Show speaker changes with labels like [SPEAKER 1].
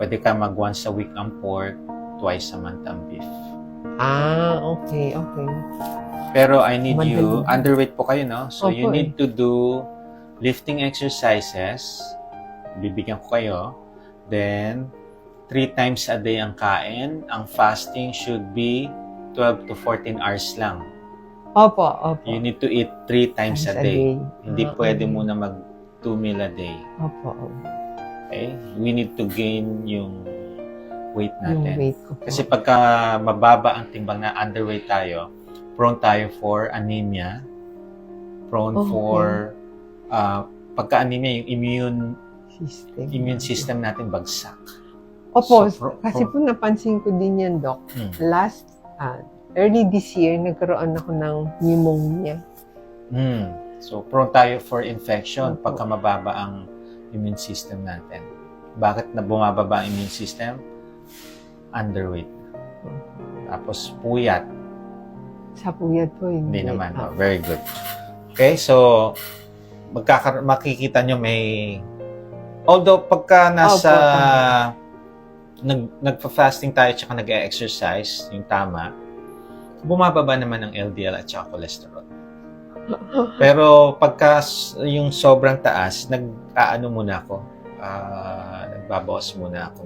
[SPEAKER 1] pwede ka mag once a week ang pork, twice a month ang beef.
[SPEAKER 2] Okay.
[SPEAKER 1] Pero I need you,
[SPEAKER 2] Madali.
[SPEAKER 1] underweight po kayo, no? So you
[SPEAKER 2] Opo,
[SPEAKER 1] need to do lifting exercises. Bibigyan ko kayo. Then, 3 times a day ang kain. Ang fasting should be 12 to 14 hours lang.
[SPEAKER 2] Opo.
[SPEAKER 1] You need to eat 3 times a day. Hindi pwede
[SPEAKER 2] Okay.
[SPEAKER 1] muna mag 2 meal a day.
[SPEAKER 2] Opo.
[SPEAKER 1] Okay? We need to gain yung weight
[SPEAKER 2] Yung
[SPEAKER 1] natin.
[SPEAKER 2] weight ko po.
[SPEAKER 1] Kasi pagka mababa ang timbang na underweight tayo, prone tayo for anemia, prone
[SPEAKER 2] Okay.
[SPEAKER 1] for pagka-anemia, yung immune system natin bagsak.
[SPEAKER 2] Opo,
[SPEAKER 1] So,
[SPEAKER 2] kasi po napansin ko din yan, Doc. Last, early this year, nagkaroon ako ng pneumonia.
[SPEAKER 1] So, prone tayo for infection
[SPEAKER 2] Opo.
[SPEAKER 1] pagka mababa ang immune system natin. Bakit na bumababa ang immune system? Underweight. Tapos, puyat.
[SPEAKER 2] Sa puyat po,
[SPEAKER 1] Hindi naman. Oh, very good. Okay, so, makikita nyo may... Although, pagka nasa... Nagpa-fasting tayo tsaka nag-exercise, yung tama, bumababa naman ang LDL at saka cholesterol. Pero pagka yung sobrang taas, nagbabawas muna ako.